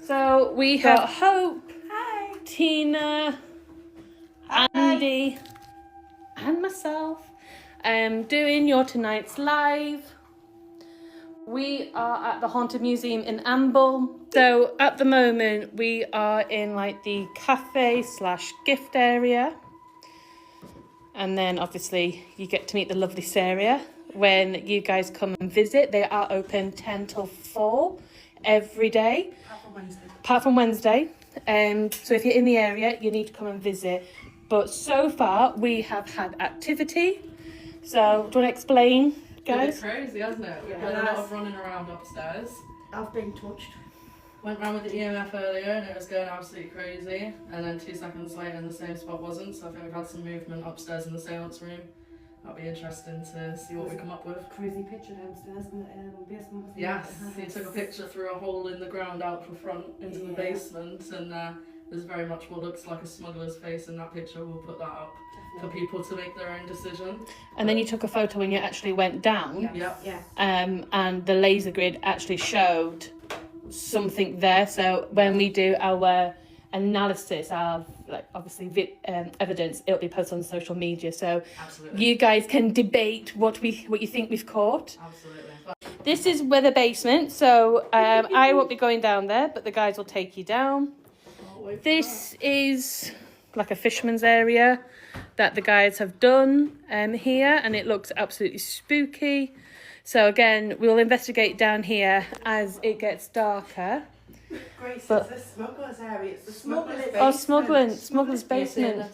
So we have Hope, Hi. Tina, Hi. Andi, and myself doing your tonight's live. We are at the Haunted Museum in Amble. So at the moment we are in like the cafe / gift area. And then obviously you get to meet the lovely Sarah when you guys come and visit. They are open 10 till 4 every day. Apart from Wednesday. So if you're in the area, you need to come and visit. But so far we have had activity. So do you want to explain, guys? It's crazy, hasn't it? We've had a lot of running around upstairs. I've been touched. Went round with the EMF earlier and it was going absolutely crazy. And then 2 seconds later in the same spot wasn't. So I think we've had some movement upstairs in the seance room. That'll be interesting to see what we come up with. Crazy picture downstairs in the basement. Yes, he took a picture through a hole in the ground out the front into the basement, and there's very much what looks like a smuggler's face in that picture. We'll put that up for people to make their own decision. And then you took a photo when you actually went down. Yep. Yeah. And the laser grid actually showed something there. So when we do our analysis of like obviously evidence, it'll be posted on social media. So Absolutely. you guys can debate what you think we've caught. Absolutely. This is where the basement. So I won't be going down there, but the guys will take you down. This is like a fisherman's area that the guys have done here, and it looks absolutely spooky. So again, we'll investigate down here as it gets darker. Grace, But- it's the smuggler's area. It's the smuggler's basement. Oh, smuggler's basement.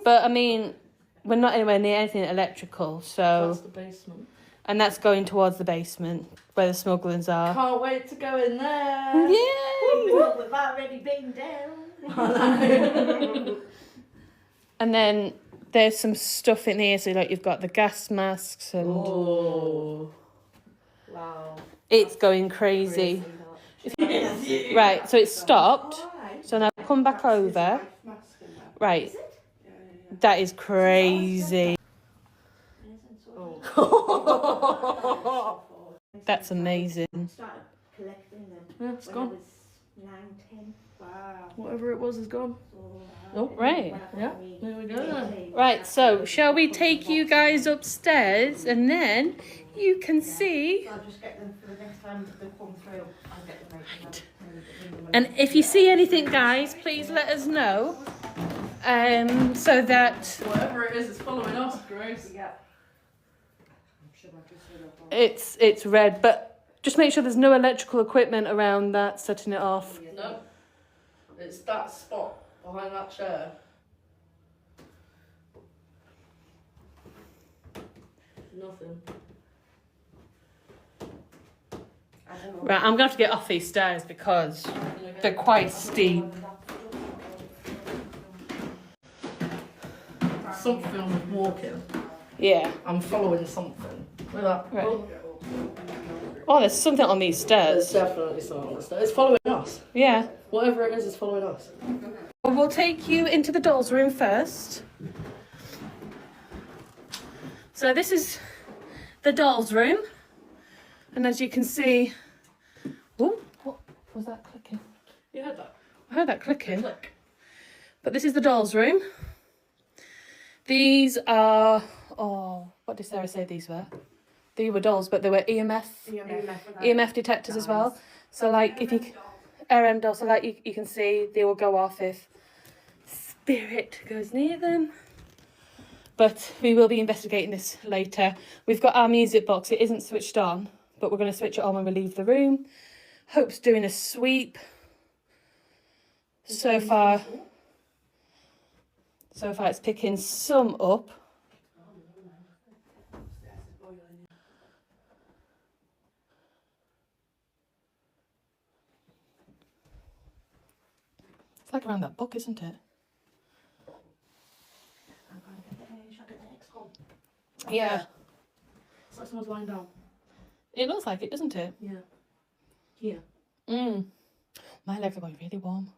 But I mean, we're not anywhere near anything electrical, so That's the basement. and that's going towards the basement where the smugglers are. Can't wait to go in there. Yay! Well, we've already been down. And then there's some stuff in here, so like you've got the gas masks and Oh. Wow. it's going crazy. Right, so it's stopped. So now come back over. Right, that is crazy. That's amazing. Started collecting them. Yeah, it's when gone. I was 9, 10. Wow. Whatever it was is gone. Oh, right. Yeah, there we go. Right, so shall we take you guys upstairs and then you can see. I'll just get them for the next time they come through. I'll get them out. And if you see anything, guys, please let us know. So that Whatever it is following us, Grace. Yeah. it's red, but just make sure there's no electrical equipment around that setting it off. No. It's that spot behind that chair. Nothing. Right, I'm gonna have to get off these stairs because they're quite steep. Something was walking. Yeah. I'm following something. Look at that. Right. Oh, there's something on these There's stairs. definitely something on the stairs. It's following us. Yeah. Whatever it is following us. Well, we'll take you into the doll's room first. So this is the doll's room. And as you can see... Oh, what was that clicking? You heard that? I heard that clicking. Click. But this is the doll's room. These are... Oh, what did Sarah say these were? They were dolls, but they were EMF detectors as well. So like if you... RM dolls, so like you can see they will go off if spirit goes near them. But we will be investigating this later. We've got our music box. It isn't switched on, but we're going to switch it on when we leave the room. Hope's doing a sweep. So far it's picking some up. It's like around that book, isn't it? Yeah. It's like someone's lying down. It looks like it, doesn't it? Yeah. Here. My legs are going really warm.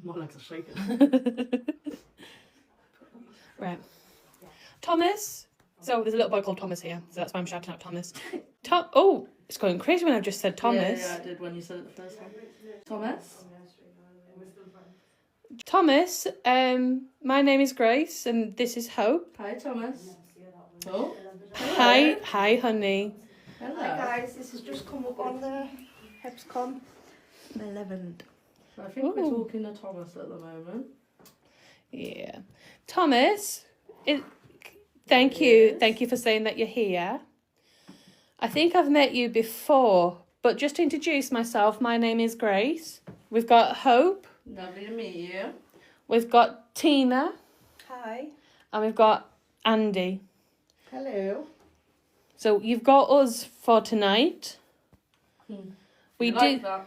My legs are shaking. Right. Thomas. So there's a little boy called Thomas here, so that's why I'm shouting out Thomas. It's going crazy when I've just said Thomas. Yeah, I did when you said it the first time. Thomas? Thomas, my name is Grace and this is Hope. Hi, Thomas. Oh. Hi, honey. Hello. Hi guys, this has just come up on the Hepscom 11th. I think we're Ooh. talking to Thomas at the moment. Yeah. Thomas, thank you for saying that you're here. I think I've met you before, but just to introduce myself, my name is Grace. We've got Hope. Lovely to meet you. We've got Tina. Hi. And we've got Andi. Hello. So you've got us for tonight. We You do like that?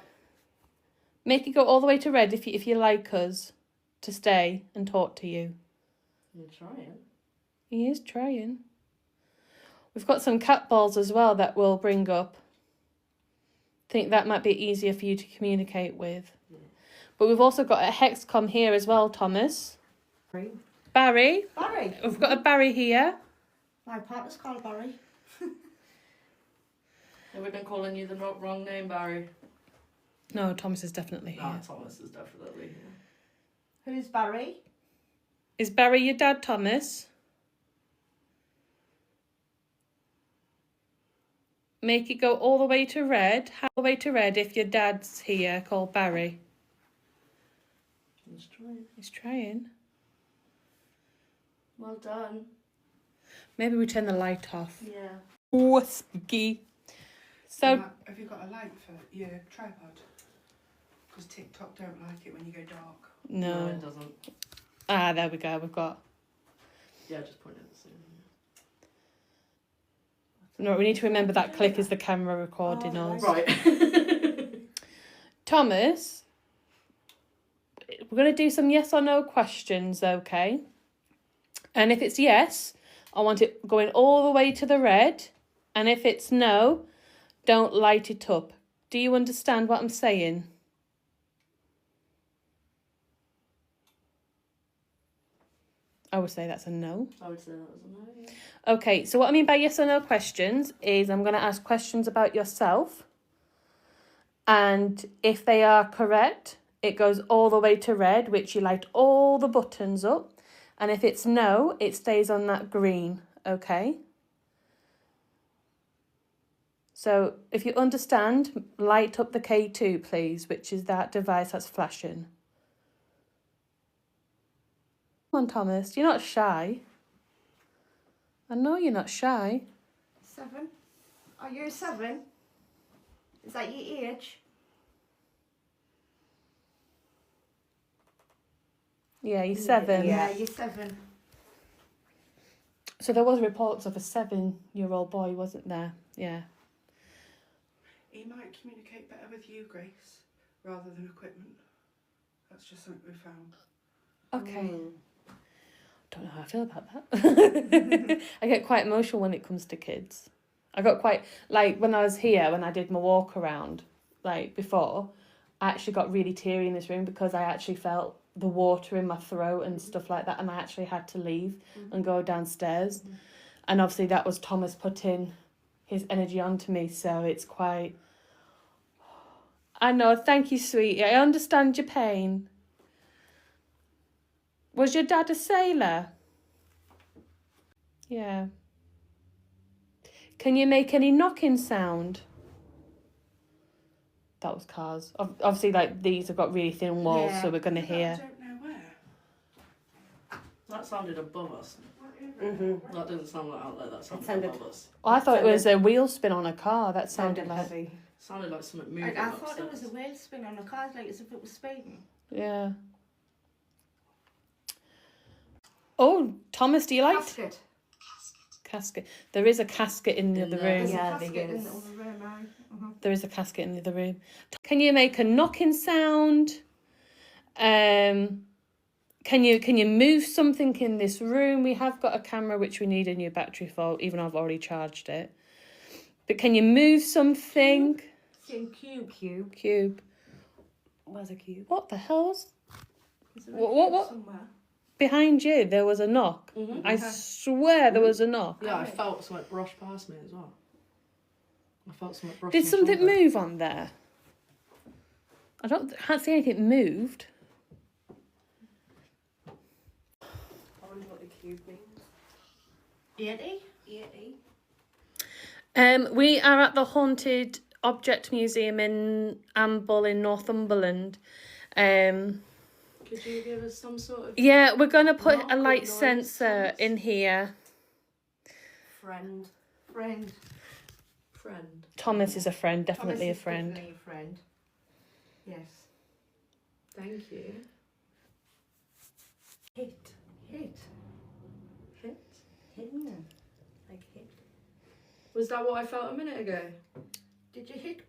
make it go all the way to red if you like us to stay and talk to you. You're trying. He is trying. We've got some cat balls as well that we'll bring up. Think that might be easier for you to communicate with. Yeah. But we've also got a hexcom here as well, Thomas. Barry. Barry. Barry. We've got a Barry here. My partner's called Barry. Have we been calling you the wrong name, Barry? No, Thomas is definitely here. No, Thomas is definitely here. Who's Barry? Is Barry your dad, Thomas? Make it go all the way to red. All the way to red if your dad's here, called Barry. He's trying. He's trying. Well done. Maybe we turn the light off. Yeah. Oh, spooky. So, Have you got a light for your tripod? Because TikTok don't like it when you go dark. No, no. it doesn't. Ah, there we go. We've got... Yeah, just point it at the same. No, we need to remember that click is the camera recording Oh, us. Right. Thomas, we're going to do some yes or no questions, okay? And if it's yes, I want it going all the way to the red. And if it's no, don't light it up. Do you understand what I'm saying? I would say that's a no. I would say that was a no. Yeah. Okay, so what I mean by yes or no questions is I'm going to ask questions about yourself. And if they are correct, it goes all the way to red, which you light all the buttons up. And if it's no, it stays on that green, okay? So if you understand, light up the K2, please, which is that device that's flashing. Come on, Thomas, you're not shy. I know you're not shy. 7. Are you 7? Is that your age? Yeah, you're 7. Yeah, you're 7. So there was reports of a 7-year-old boy, wasn't there? Yeah. He might communicate better with you, Grace, rather than equipment. That's just something we found. Okay. Don't know how I feel about that. I get quite emotional when it comes to kids. I got quite, like, when I was here, when I did my walk around, like, before, I actually got really teary in this room because I actually felt the water in my throat and stuff like that, and I actually had to leave and go downstairs. And obviously that was Thomas putting his energy onto me, so it's quite... I know, thank you, sweetie. I understand your pain. Was your dad a sailor? Yeah. Can you make any knocking sound? That was cars. Obviously, like, these have got really thin walls, Yeah. so we're going to I hear. don't know where. That sounded above us. Mm-hmm. That didn't sound like out there. That sounded sounded- above us. Oh, I thought it was a wheel spin on a car. That sounded like... heavy. Sounded like something moving I upstairs. thought it was a wheel spin on a car, like as if it was speeding. Yeah. Oh, Thomas, do you like... Casket. Casket. There is a casket in the In other there. room. There's Yeah, a casket there in is. the other room, aye. There is a casket in the other room. Can you make a knocking sound? Can you move something in this room? We have got a camera which we need a new battery for, even though I've already charged it. But can you move something? Saying cube. Cube. Cube. Where's a cube? What the hell's Is there a What- cube what? somewhere? behind you? There was a knock. Mm-hmm. I swear there was a knock. Yeah, I felt something brush past me as well. I felt something brush Did my something shoulder. move on there? I can't see anything moved. I wonder what the cube means. 80? 80. We are at the Haunted Object Museum in Amble in Northumberland. Could you give us some sort of... Yeah, we're going to put Mark a or light noise sensor sounds? in here. Friend. Thomas is a friend, definitely Thomas a friend. Is definitely a friend. Yes. Thank you. Hit. Hit? Hidden. Like hit. Was that what I felt a minute ago? Did you hit?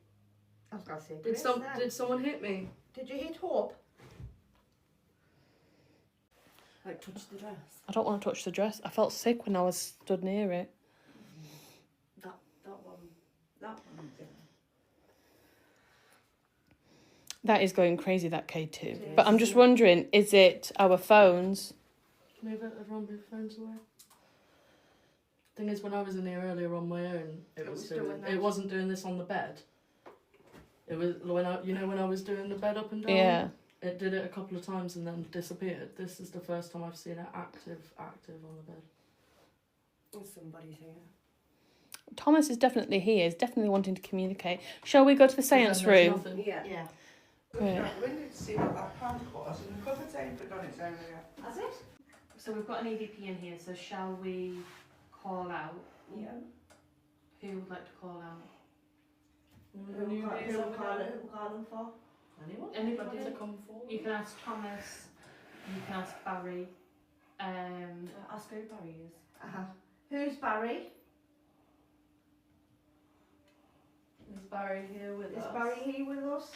I was going to say Did Grace then. did someone hit me? Did you hit Hope? Like touch the dress. I don't want to touch the dress. I felt sick when I was stood near it. That one. That is going crazy, that K2. It is, But I'm just isn't it? wondering, is it our phones? Move it, everyone move phones away. Thing is, when I was in here earlier on my own, it was doing doing. that. It wasn't doing this on the bed. It was when I was doing the bed up and down. Yeah. It did it a couple of times and then disappeared. This is the first time I've seen it active on the bed. Somebody's here. Thomas is definitely here. He's definitely wanting to communicate. Shall we go to the seance And there's room? nothing. Yeah. We've Right. got the window to see what that pan was, and the cupboard's opened on its own again. Has it? So we've got an EVP in here, so shall we call out? Yeah. Who would like to call out? Who call them for? Anyone? Anybody? To come forward? You can ask Thomas, you can ask Barry. Ask who Barry is. Who's Barry? Is Barry here with Is us? Barry here with us?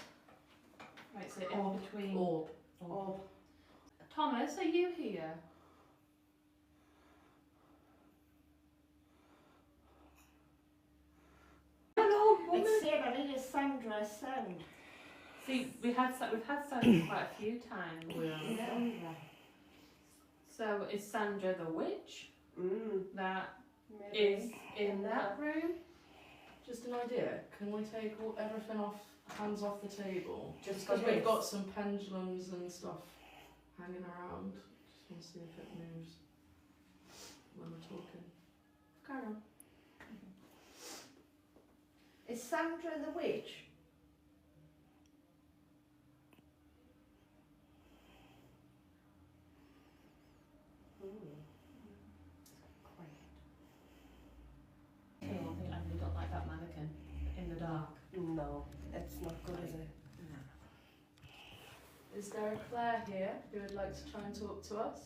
Right, so in between. Or Or Thomas, are you here? it's Sarah, it is Sandra's sound. See, we've had Sandra quite a few times. Sandra. So is Sandra the witch that Maybe. is in that room? just an idea. Can we take everything off, hands off the table? Just Because for we've this? got some pendulums and stuff hanging around. Just want to see if it moves when we're talking. Carry on. Is Sandra the witch? I think Andi don't like that mannequin in the dark. No, it's not good, is it? Is there a Claire here who would like to try and talk to us?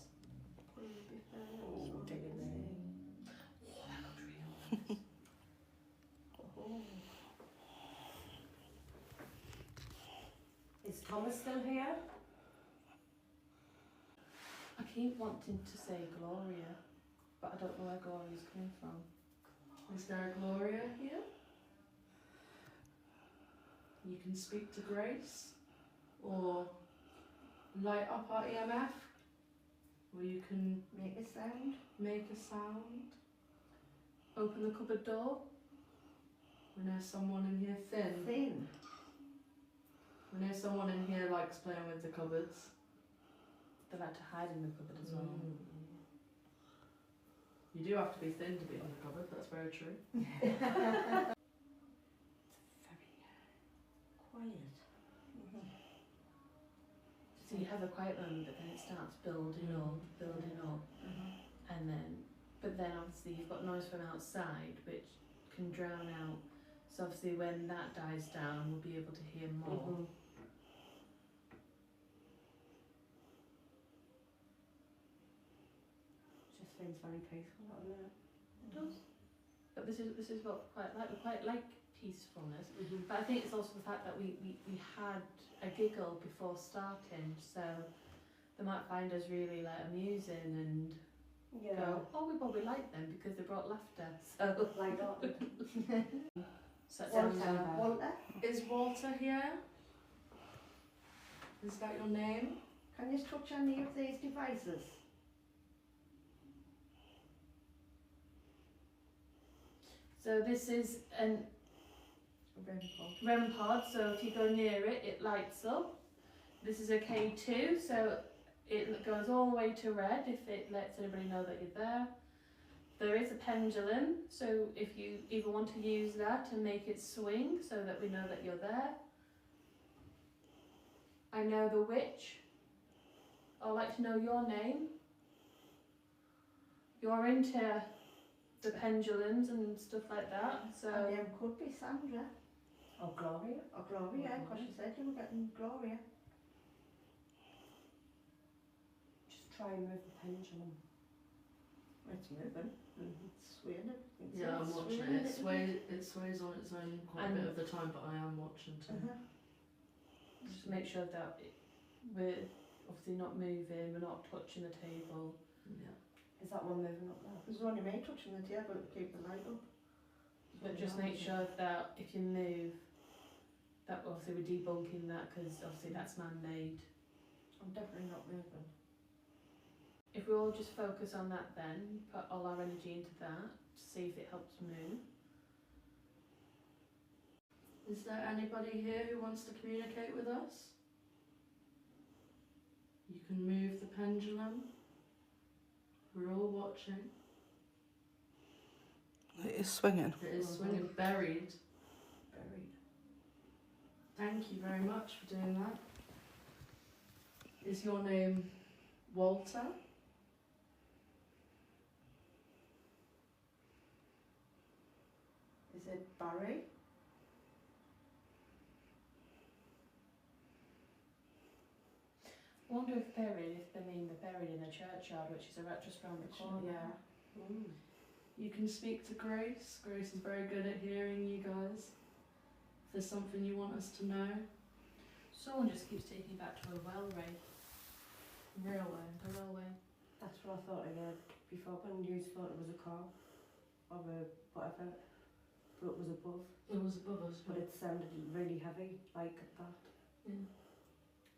Is Thomas still here? I keep wanting to say Gloria, but I don't know where Gloria's coming from. Is there a Gloria here? You can speak to Grace, or light up our EMF, or you can Make a sound. make a sound. Open the cupboard door. We know someone in here thin. Thin. We know someone in here likes playing with the cupboards. They like to hide in the cupboard as well. You do have to be thin to be on the cupboard, that's very true. Very quiet. So you have a quiet moment, but then it starts building up, and then obviously you've got noise from outside, which can drown out. So obviously when that dies down, we'll be able to hear more. Just feels very peaceful, doesn't it? It does. But this is what we quite like peacefulness. But I think it's also the fact that we had a giggle before starting, so they might find us really like amusing and go, oh, we like them because they brought laughter. So Like that. so it sounds Walter. like Walter, Is Walter here? Is that your name? can you touch any of these devices? So this is an REM pod, so if you go near it, it lights up. This is a K2, so it goes all the way to red if it lets anybody know that you're there. There is a pendulum, so if you even want to use that and make it swing so that we know that you're there. I know the witch. I'd like to know your name. You're into the pendulums and stuff like that, so... Her name could be Sandra. Or Gloria. Or Gloria, because she said you were getting Gloria. Just try and move the pendulum. It's moving. It's swaying. Yeah, I'm watching it. It sways on its own quite a bit of the time, but I am watching too. Just make sure that we're obviously not moving, we're not touching the table. Yeah. Is that one moving up there? There's only me touching the table to keep the light up. But just make sure that if you move, that obviously we're debunking that because obviously that's man-made. I'm definitely not moving. If we all just focus on that then, put all our energy into that, see if it helps move. Is there anybody here who wants to communicate with us? You can move the pendulum. We're all watching. It is swinging. It is swinging. Buried. Buried. Thank you very much for doing that. Is your name Walter? Is it Barry? I wonder if buried, if they mean they're buried in a churchyard, which is just round the corner. Yeah. You can speak to Grace. Grace is very good at hearing you guys. If there's something you want us to know. Someone just keeps taking you back to a railway. Railway. A railway. That's what I thought I heard before, when you thought it was a car or a whatever, but it was above. It was above us. But it sounded really heavy, like that. Yeah.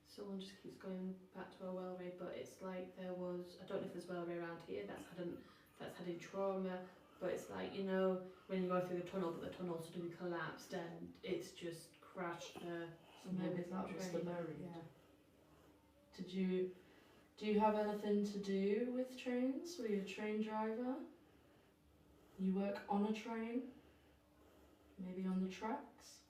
Someone just keeps going back to a railway, but it's like there was, I don't know if there's railway around here, that's had in trauma, but it's like, you know, when you go through the tunnel, but the tunnel suddenly collapsed and it's just crashed the... So maybe that was the buried. Yeah. Do you have anything to do with trains? Were you a train driver? You work on a train? Maybe on the tracks?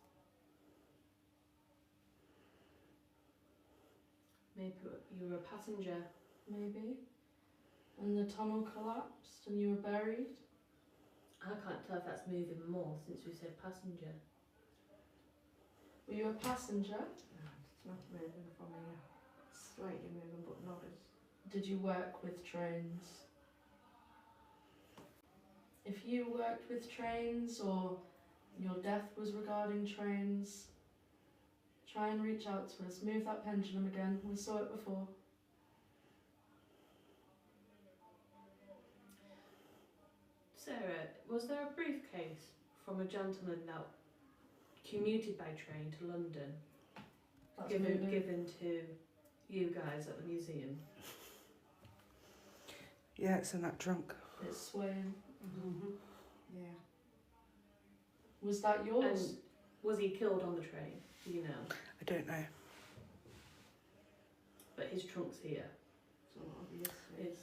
Maybe you were a passenger. Maybe. And the tunnel collapsed and you were buried? I can't tell if that's moving more since we said passenger. Were you a passenger? No, it's not moving from here. It's slightly moving, but not as... Did you work with trains? If you worked with trains or your death was regarding trains, try and reach out to us. Move that pendulum again. We saw it before. Sarah, was there a briefcase from a gentleman that commuted by train to London, That's given to you guys at the museum? Yeah, it's in that trunk. It's swaying. Yeah. Was that yours? And was he killed on the train? Do you know? I don't know. But his trunk's here. So obviously.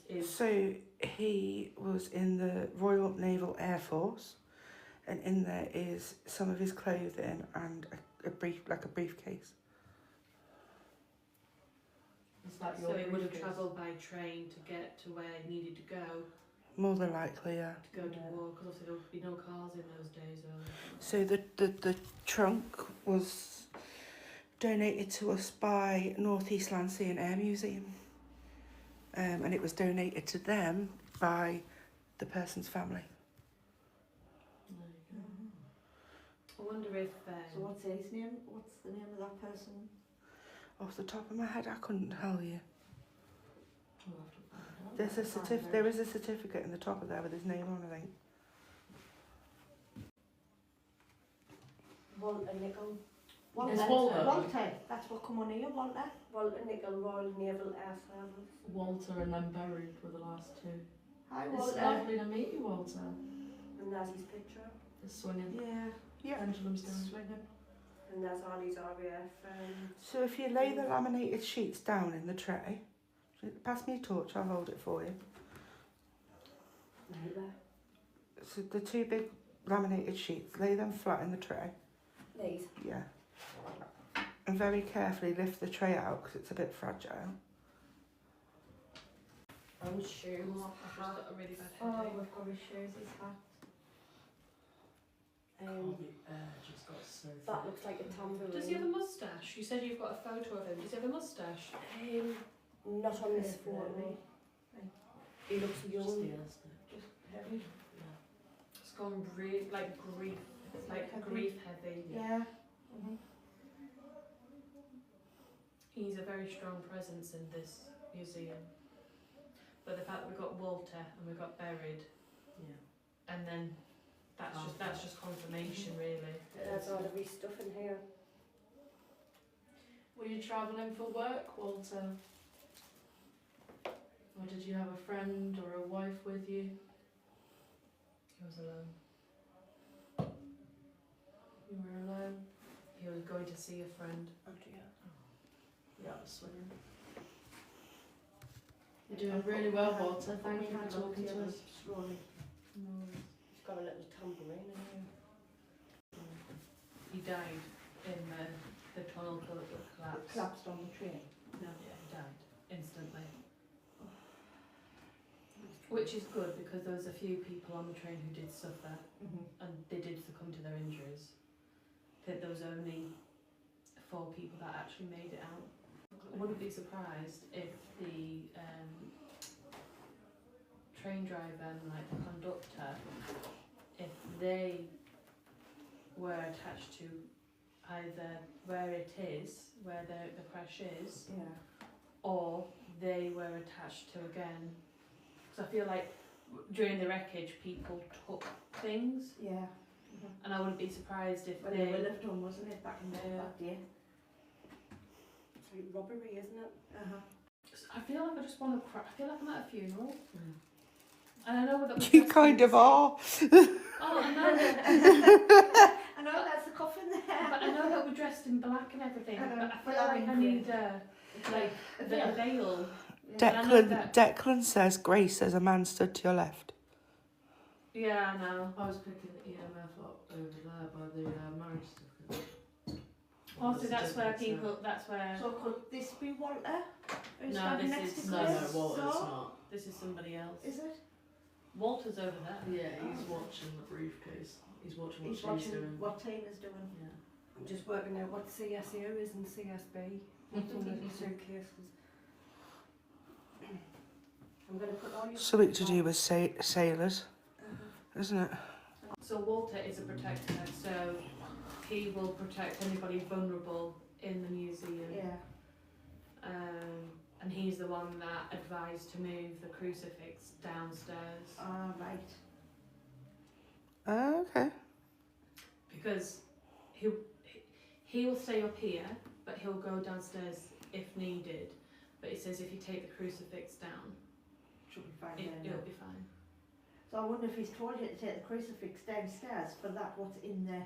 Is So he was in the Royal Naval Air Force, and in there is some of his clothing and a briefcase. Is that your so he would have briefcase? travelled by train to get to where he needed to go More than likely, yeah. to war, because obviously there would be no cars in those days. So the trunk was donated to us by Northeast Land Air Museum, and it was donated to them by the person's family. There you go. I wonder if... So what's his name? What's the name of that person? Off the top of my head, I couldn't tell you. We'll have to find out. There is a certificate in the top of there with his name on, I think. Walter Nicol. It's Walter. Walter. That's what come on here, Walter. Walter Nicol, Royal Naval Air Service. Walter and then buried were the last two. Hi, It's Walter. lovely to meet you, Walter. And that's his picture. It's swinging. Yeah. Yeah. Pendulum's doing. Swinging. And there's Ali's RAF. So if you lay the laminated sheets down in the tray, pass me a torch, I'll hold it for you. Right there. So the two big laminated sheets, lay them flat in the tray. These. Yeah. And very carefully lift the tray out because it's a bit fragile. And shoes. Oh, I've just got a really bad Oh, headache. we've got his shoes, his hat. Oh, the air just got so That thick. looks like a tambourine. Does he have a moustache? You said you've got a photo of him. Does he have a moustache? Not on this photo. He looks Just young. the air stick. Just heavy. Yeah. It's gone like grief. It's like Heavy. grief heavy. Yeah. He's a very strong presence in this museum. But the fact that we got Walter and we got buried, Yeah. and then that's just confirmation, really. There's all of his stuff in here. Were you travelling for work, Walter? Or did you have a friend or a wife with you? He was alone. You were alone? He was going to see a friend. Oh dear. Yeah, I was swinging. You're doing really well, Walter. Thank you for talking to us. Slowly. He's got a little tambourine in here. He died in the tunnel collapse. Collapsed on the train. No, yeah, he died instantly. Which is good because there was a few people on the train who did suffer and they did succumb to their injuries. I think there was only 4 people that actually made it out. I wouldn't be surprised if the train driver and like the conductor, if they were attached to either where it is, where the crash is, Yeah. or they were attached to again. Because I feel like during the wreckage people took things, Yeah. and I wouldn't be surprised if When they... they were left on, wasn't it, back in Yeah. that day? It's like robbery, isn't it? I feel like I just want to cry. I feel like I'm at a funeral. And I know that we're You dressed kind in- of are. Oh, I know. I know, that's the coffin there. But I know that we're dressed in black and everything. I know, But I but feel I'm like I in need grey. a veil. Yeah. I know that- Declan says, Grace, there's a man stood to your left. Yeah, I know. I was picking the EMF up over there by the marriage certificate. Also, There's a that's where difference there. people. That's where. So could this be Walter? Who's No, standing this next is- to No, Chris? no, Walter's So? not. This is somebody else. Is it? Walter's over there. Yeah, he's watching the briefcase. He's watching what He's she's watching doing. what Tina's doing. Yeah. I'm just working out what CSU is and CSB. What's under the suitcases. I'm going to put all your... Something to do with sailors, isn't it? So Walter is a protector, so he will protect anybody vulnerable in the museum. Yeah. And he's the one that advised to move the crucifix downstairs Ah, right. Oh, okay. because he will stay up here, but he'll go downstairs if needed. But it says if you take the crucifix down, Should be fine then. it'll be fine. So I wonder if he's told you to take the crucifix downstairs for that what's in the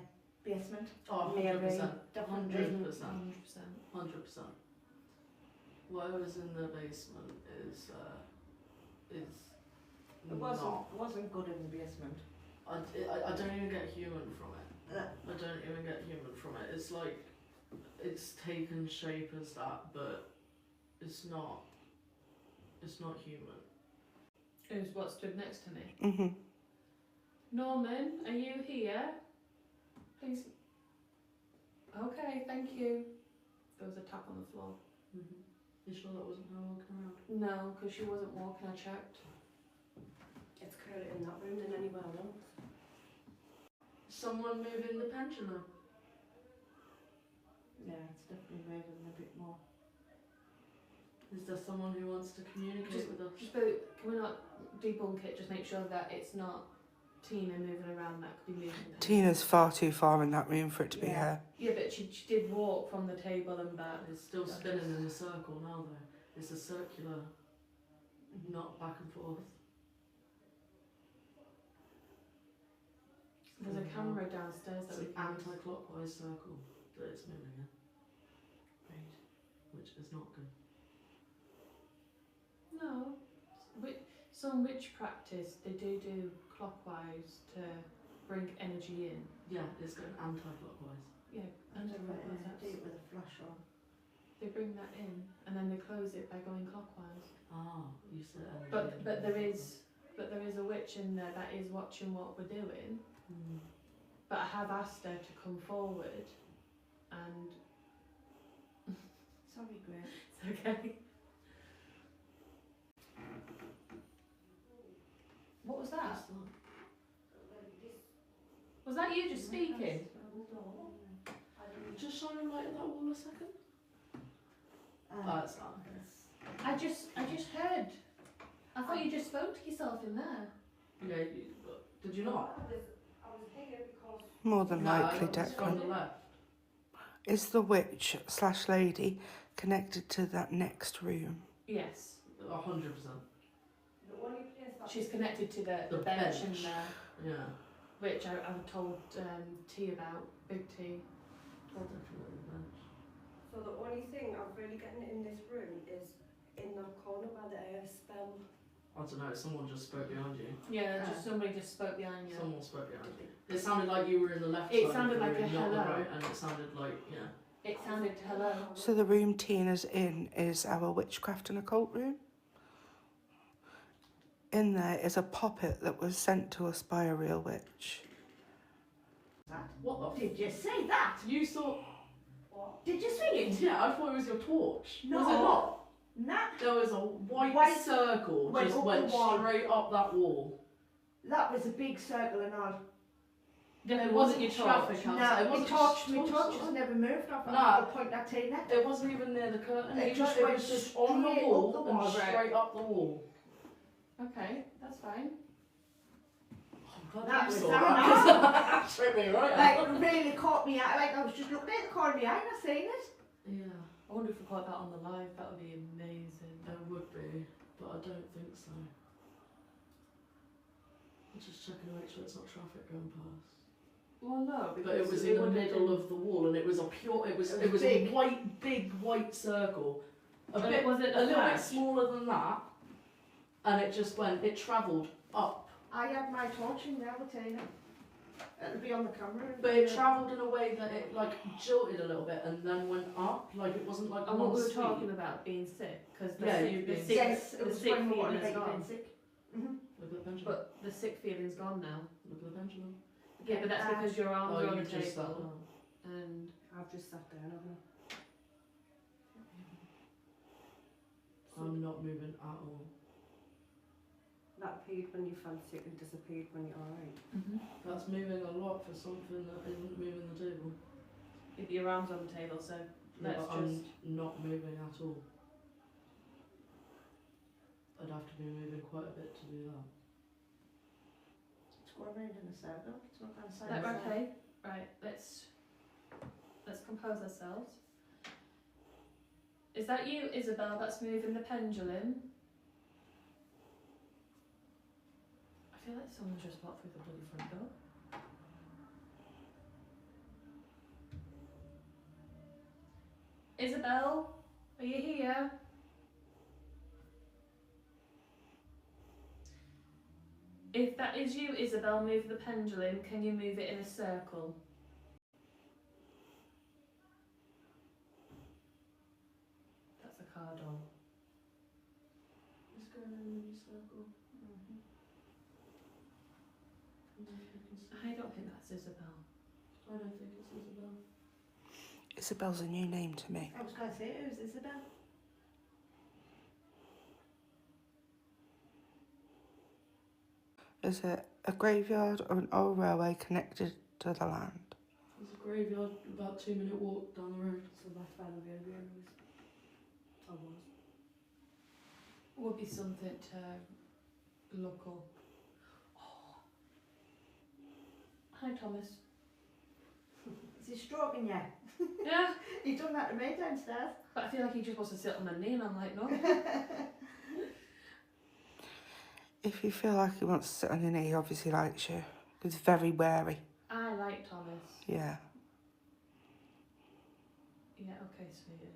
basement. Oh, Maybe. 100%. Definitely. 100%. 100%. 100%. Whatever's in the basement is It not. wasn't good in the basement. I don't even get human from it. No. I don't even get human from it. It's like it's taken shape as that, but it's not. It's not human. Who's what stood next to me? Mm-hmm. Norman, are you here? Please. Okay, thank you. There was a tap on the floor. You sure that wasn't her walking around? No, because she wasn't walking, I checked. It's currently in that room than anywhere else. Someone moving the pendulum. Yeah, it's definitely moving a bit more. Is there someone who wants to communicate with us? Just can we not debunk it? Just make sure that it's not Tina moving around. That could be moving. Tina's far too far in that room for it to be Yeah. her. Yeah, but she did walk from the table and back. It's still spinning in a circle now though. It's a circular, not back and forth. There's a camera downstairs It's that we an can use. anti-clockwise circle that it's moving in, Right. which is not good. No. Some witch practice, they do clockwise to bring energy in. Yeah, it's going anti-clockwise. Yeah, And do anti-clockwise. it with a flash on. They bring that in and then they close it by going clockwise. Ah, you said energy. But there is a witch in there that is watching what we're doing. Mm. But I have asked her to come forward, and Sorry, Grace. it's okay. What was that? What's that? Was that you just speaking? Just shine a light at that wall a second. Oh, it's not. I just heard. I thought you just spoke to yourself in there. Yeah, did you not? I was here because... More than likely, it's from the Declan. left. Is the witch / lady connected to that next room? Yes. 100%. The only place that... She's connected to the The bench in bench. there, Yeah. which I told T about, Big T. Definitely the bench. So the only thing I'm really getting in this room is in that corner by the air spell. I don't know, someone just spoke behind you. Yeah, just somebody just spoke behind you. Someone spoke behind you. It sounded like you were in the left It side sounded of the like room, a not the hello. right, and it sounded like, yeah. It sounded hello. So the room Tina's in is our witchcraft and occult room. In there is a poppet that was sent to us by a real witch. What the Did you see that? You saw... Did you see it? Yeah, I thought it was your torch. No. Was it not? Nah, There was a white White circle went just up went the wall. straight up that wall. that was a big circle and all. It wasn't your traffic torch. outside. It No, wasn't my torch torch. has never moved off Nah. the point at Tina. It wasn't even near the curtain. It It just it went was just on the straight wall up the and wall, right. straight up the wall. Okay, that's fine. That was saw that. that. Straight me right Like, out. it really caught me out. Like, I was just looking at the corner behind, I seen it. Yeah, I wonder if we got that on the live. That would be amazing. it would be, but I don't think so. I'm just checking to make sure it's not traffic going past. Well, no, because But it was in the wouldn't middle have of the wall, and it was a pure. It was It was a big. big white circle. A And bit, was it a a little bit flash? smaller than that, and it just went. It travelled up, I had my torch in there with Tina. It'll be on the camera. but it travelled in a way that it like jolted a little bit and then went up. Like it wasn't like And one what we were speed. talking about being sick, because Yeah, you the being sick, Yes, it the was sick when we wanted feeling's to make gone. it sick. Mm-hmm. Look at the pendulum. But the sick feeling's gone now. Look at the pendulum. Yeah, but that's because your arms Oh, are on you the just sat table, down. and I've just sat down, haven't I'm not moving at all. I? That appeared when you fancy it and disappeared when you're alright. That's moving a lot for something that isn't moving the table. if your arms on the table, so Yeah, let's but I'm just. not moving at all. I'd have to be moving quite a bit to do that. It's going round in a circle. It's not going to say Right, okay, right. Let's compose ourselves. Is that you, Isabel? That's moving the pendulum. I feel like someone's just walked through the bloody front door. Isabel, are you here? If that is you, Isabel, move the pendulum. Can you move it in a circle? That's a car door. It's going in a mini circle. I don't think that's Isabel. I don't think it's Isabel. Isabel's a new name to me. I was going to say, who's Isabel? Is it a graveyard or an old railway connected to the land? There's a graveyard about 2-minute walk down the road. So that's why the baby was. I was. Would be something to local. Oh. Hi, Thomas. Is he stroking you? Yeah, He done that to me downstairs. but I feel like he just wants to sit on my knee, and I'm like, no. If you feel like he wants to sit on your knee, he obviously likes you. He's very wary. I like Thomas. Yeah. Yeah, okay, sweetie.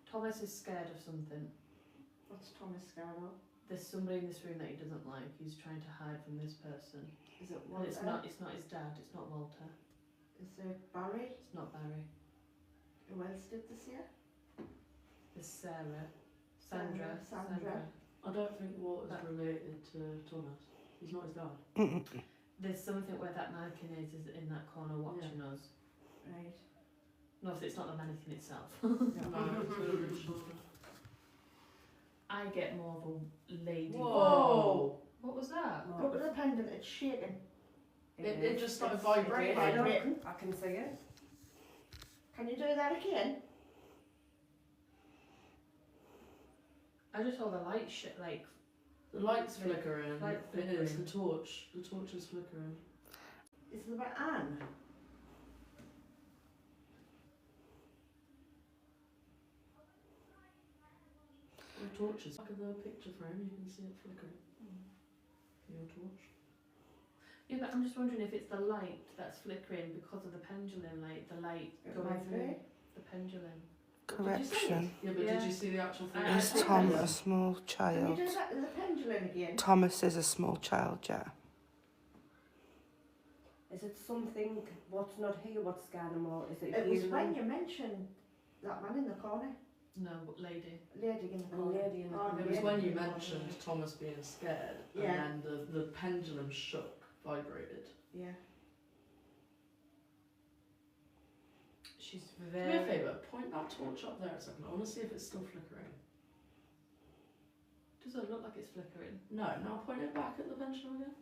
Thomas is scared of something. What's Thomas scared of? There's somebody in this room that he doesn't like. He's trying to hide from this person. Is it And Walter? it's not his dad, it's not Walter. Is it Barry? It's not Barry. Who else did this year? It's Sarah. Sandra. Sandra. I don't think Walter's related to Thomas. He's not his dad. There's something where that mannequin is in that corner watching us. Right. No, it's not the mannequin itself. No, it's over his shoulder. I get more of a lady. Whoa! What was that? Look at the pendant, it's shaking. It just started It's vibrating. vibrating. I can see it. Can you do that again? I just saw the light like The light's flickering. Light It is. The flickering. torch. The torch is flickering. Is it about Anne? The torch is back of the picture frame. You can see it flickering. Your torch. yeah, but I'm just wondering if it's the light that's flickering because of the pendulum, like the light It going might through be. the pendulum. Correction. Yeah, but Yeah. did you see the actual thing? I- Is I- Tom a small Can you child? do that with the pendulum again? Thomas is a small child, yeah. Is it something what's not here, what's scared him, or is it It was hearing? when you mentioned that man in the corner. No, lady. Lady in the A corner. lady in the Oh, corner. It was lady when in you the corner. mentioned Thomas being scared, Yeah. and then the pendulum shook, vibrated. Yeah. She's Do me a very. favour, point that torch up there a second. I want to see if it's still flickering. Doesn't look like it's flickering. No, now point it back at the pendulum again.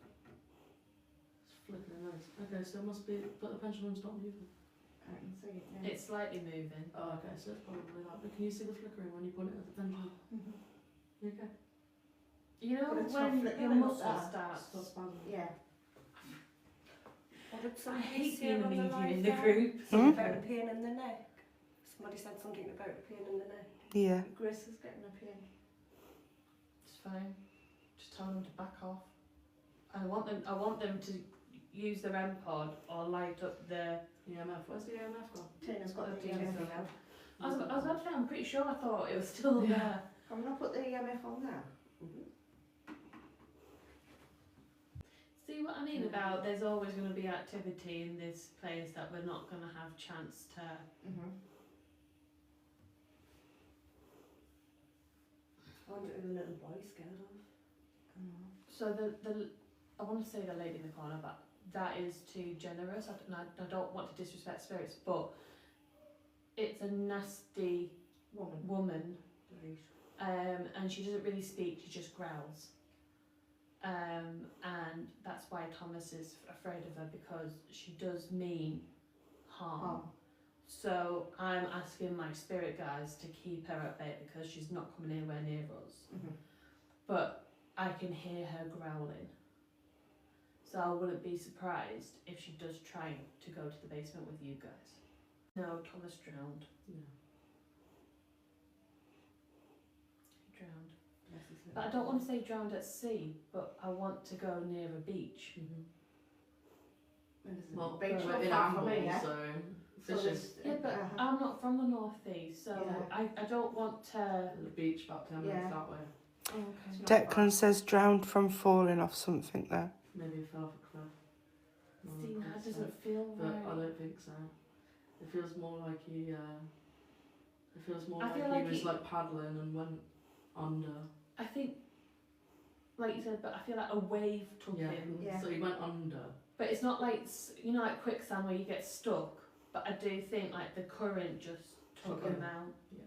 It's flickering nice. Okay, so it must be, but the pendulum's not moving. I can see it now. It's slightly moving. Oh, okay, so it's probably that. But can you see the flickering when you point it at the pendulum? Mhm. You okay? You know But it's not when your flickering like muscle that. starts. Stop spasming. Yeah. What did I somebody hate say being a on the medium live in the there? group. Something about a pain in the neck. Somebody said something about a pain in the neck. Yeah. Grace is getting a pain. It's fine. Just tell them to back off. I want them to use the REM pod or light up the. EMF, where's the EMF gone? Tina's got the Yeah. EMF now. I was about to say, I'm pretty sure I thought it was still Yeah. there. Can we not put the EMF on now? See what I mean about there's always going to be activity in this place that we're not going to have chance to. Mm-hmm. I wonder if a little boy scared of. So the I want to say the lady in the corner, but that is too generous. I don't want to disrespect spirits, but it's a nasty woman, Right. and she doesn't really speak. She just growls, and that's why Thomas is afraid of her because she does mean harm. So I'm asking my spirit guys to keep her at bay because she's not coming anywhere near us. Mm-hmm. But I can hear her growling. So I wouldn't be surprised if she does try to go to the basement with you guys. No, Thomas drowned. Yeah. He drowned. Bless his little But I don't want to say drowned at sea, but I want to go near a beach. Well, Beach we're not in far from Amble, me, yeah? so So fishing. there's- Yeah, but I'm not from the northeast, so Yeah. I don't want to... The beach about 10 minutes Yeah. that way. Oh, It's okay. not far. Declan says drowned from falling off something there. Maybe he fell off a cliff. No, See, I that can't say. doesn't feel But I right. don't think so. It feels more like he. It feels more I like feel he like was he- like paddling and went under. I think, like you said, but I feel like a wave took Yeah. him. Yeah. So he went under. But it's not like, you know, like quicksand where you get stuck. But I do think like the current just took Took him him. out. Yeah.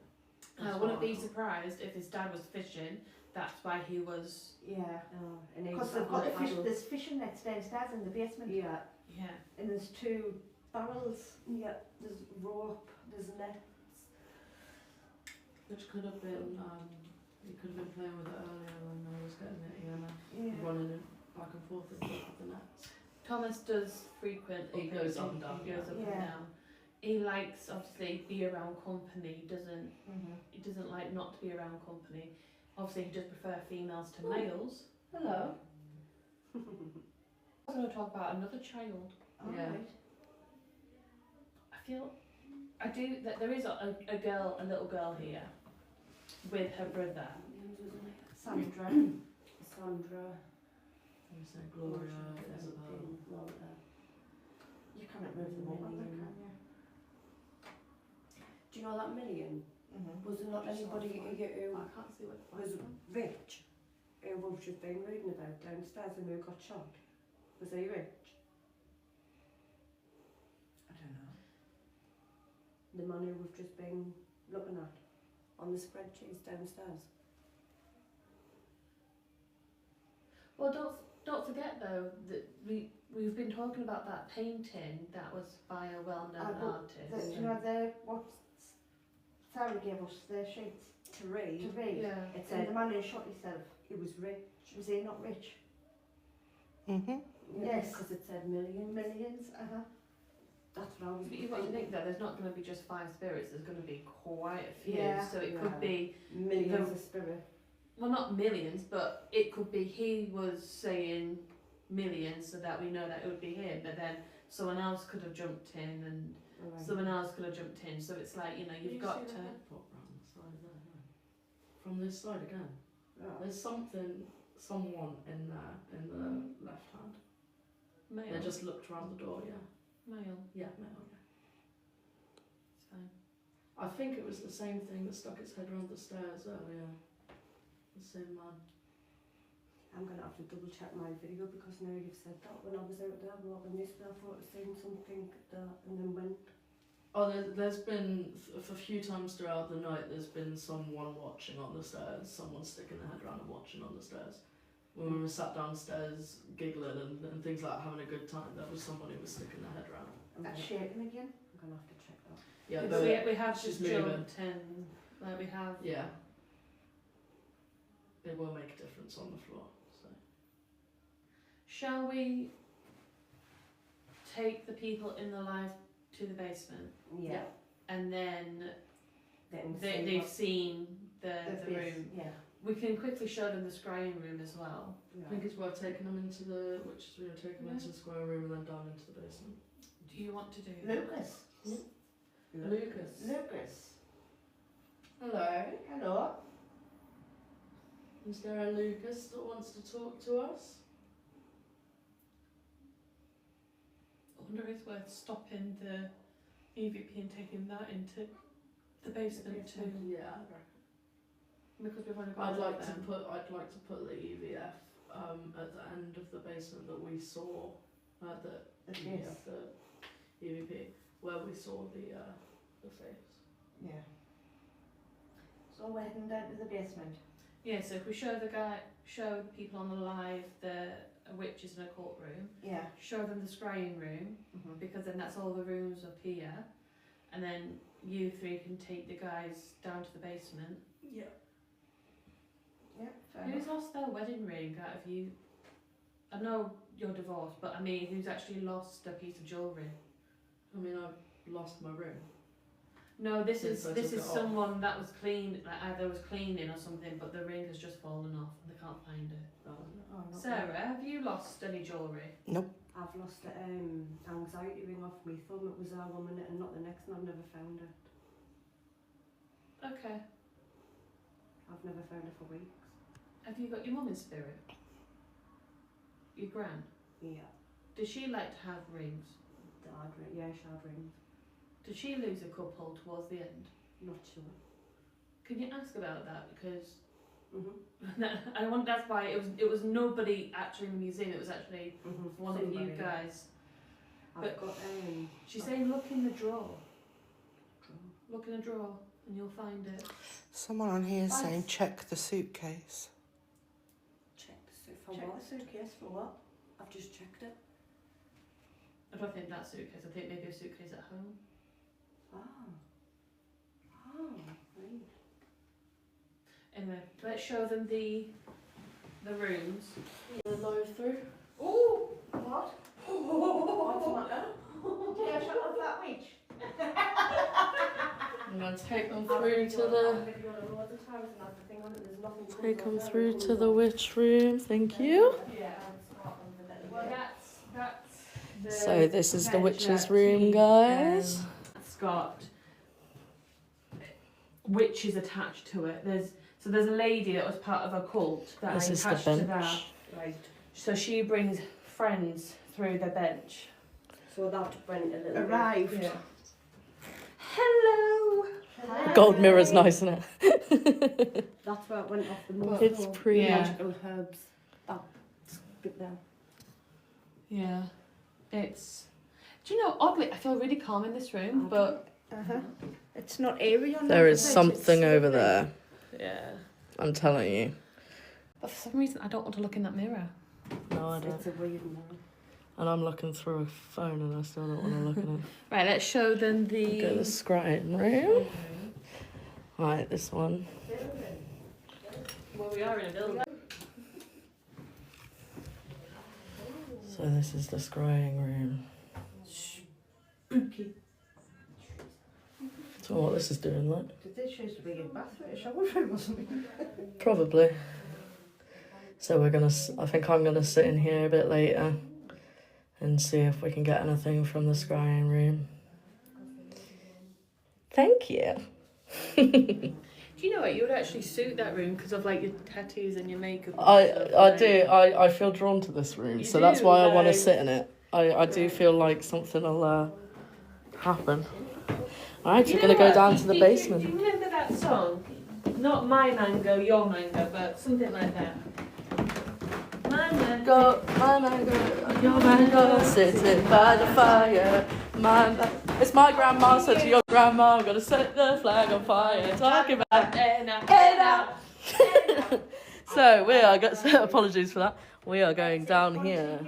And I That's wouldn't what be thought. surprised if his dad was fishing. That's why he was. Yeah. Oh, and he Because was they've got the fish, paddle. there's fishing nets downstairs in the basement. Yeah. Yeah. And there's 2 barrels. Yeah. There's rope. There's nets. Which could have been. He could have been playing with it earlier when I was getting it. Yeah. Running it back and forth with the nets. Thomas does frequent. He goes up and down, He goes yeah. up and Yeah. down. He likes obviously be around company. Mm-hmm. He doesn't like not to be around company. Obviously, he does prefer females to males. Hello. was going to talk about another child. Yeah. Alright. I do that there is a little girl here with her brother. Sandra. Sandra. You say Gloria, Isabel. You cannot move them up, can you? Do you know that Million? Mm-hmm. Was there not anybody who I can't see what was rich, who we've just been reading about downstairs and who got shot? Was he rich? I don't know. The man who we've just been looking at on the spreadsheets downstairs. Well, don't forget though that we've been talking about that painting that was by a well-known artist. You know, what Sarah gave us their sheets To read, to read. Yeah. It said the man who shot himself, he was rich. was he not rich? Mhm. Yes. Because it said millions. Millions, That's what I was But you've got to think that there's not going to be just 5 spirits. There's going to be quite a few. Yeah. So it Yeah. could be Millions of spirit. well, not millions, but it could be he was saying millions so that we know that it would be him. But then someone else could have jumped in and Right. someone else could have jumped in. So it's like, you know, you've got to. Pop round the side there, no? From this side again. Right. There's someone in there, in the left hand. Male. They just looked round the door, yeah. Male. Yeah, male, yeah. It's fine. I think it was the same thing that stuck its head round the stairs earlier. The same man. I'm going to have to double check my video because now you've said that. When I was out there walking this way, I thought I'd seen something that and then went. Oh, there's been, a few times throughout the night, there's been someone watching on the stairs, someone sticking their head around and watching on the stairs. When we were sat downstairs giggling and things like having a good time, there was someone who was sticking their head around. That's shaking again. I'm going to have to check that. Yeah, Because we have she's just moving. jumped in. Like we have. Yeah. It will make a difference on the floor, so. Shall we take the people in the live to the basement? Yeah. And then Then they've seen the base, room. Yeah. We can quickly show them the scrying room as well. I think it's worth taking them into the, which is, take them into the square room and then down into the basement. Do you want to do Lucas. Lucas. Lucas. Hello. Hello. Is there a Lucas that wants to talk to us? I wonder if it's worth stopping the EVP and taking that into the basement too. Yeah. Because we've only got I'd like to them. put the EVF at the end of the basement that we saw the Yes. the EVP where we saw the face. Yeah. So we're heading down to the basement. Yeah, so if we show the people on the live the witches in a courtroom, Yeah. show them the scrying room, Mm-hmm. because then that's all the rooms up here, and then you 3 can take the guys down to the basement. Yeah. Yeah. Fair Who's enough. lost their wedding ring out of you? I know you're divorced, but I mean, who's actually lost a piece of jewellery? I mean, I've lost my ring. No, this Since I is took it off. someone that was clean, like either was cleaning or something, but the ring has just fallen off and they can't find it. Oh, not Sarah, have you lost any jewellery? I've lost anxiety ring off my thumb. It was our 1 minute and not the next, and I've never found it. Okay. I've never found it for weeks. Have you got your mum in spirit? Your gran? Yeah. Did she like to have rings? Dad ring. Yeah, she had rings. Did she lose a couple towards the end? Not sure. Can you ask about that? Because Mhm. I want. That's why it was nobody actually in the museum. It was actually Mhm. one of you Somebody. guys. I've but- got She's saying, look in the drawer. drawer. Look in the drawer, and you'll find it. Someone on here is Thanks. saying check the suitcase. Check the suit for Check what? the suitcase for what? I've just checked it. I don't think that suitcase. I think maybe a suitcase at home. Right. Anyway, let's show them the rooms. The live through. Oh, what? What's the matter? Did I shut off that witch? I'm going to take them I've through to the video it loads of times and that's the thing on it. There's nothing. take them through to the witch room. Thank you. Well, So this is the bench witch's next room, to, guys. It's got witches attached to it. There's a lady that was part of a cult that This I is the attached to bench. that. Right. So she brings friends through the bench. So that went a little Arrived. Yeah. Hello. Gold mirror's nice, isn't it? That's where it went off the most. It's though. pretty. The magical herbs. That bit there. Yeah. It's. Do you know? Oddly, I feel really calm in this room, but It's not eerie on There is it? something over there. yeah. I'm telling you. But for some reason, I don't want to look in that mirror. No, I don't. It's a weird one. And I'm looking through a phone and I still don't want to look at it. Right, let's show them Go to the the. scrying room. Right, this one. Well, we are in a building. So this is the scrying room. Spooky. So what this is doing, like? Did they choose to be in bathroom? A shower room or something? Probably. So we're gonna. I think I'm gonna sit in here a bit later and see if we can get anything from the scrying room. Thank you. Do you know what? You would actually suit that room because of like your tattoos and your makeup. And I stuff, I like- do. I feel drawn to this room, You so that's do, why I want to like- sit in it. I do feel like something will happen. All right, You we're know gonna go what? down to the Do you basement. remember that song? Not my mango, your mango, but something like that. My mango. My mango, your mango, sitting by the fire. It's my grandma said to your grandma, I'm gonna set the flag on fire. Talking about Hey now. So we are. Apologies for that. We are going down here.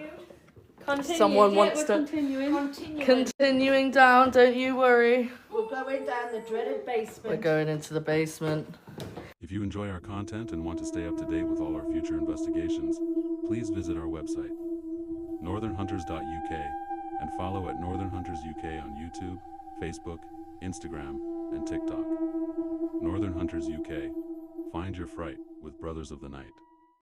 Continue. Someone Yeah, wants we're to- Continuing. Continuing down. Don't you worry. We're going down the dreaded basement. We're going into the basement. If you enjoy our content and want to stay up to date with all our future investigations, please visit our website, northernhunters.uk, and follow at Northern Hunters UK on YouTube, Facebook, Instagram, and TikTok. Northern Hunters UK. Find your fright with Brothers of the Night.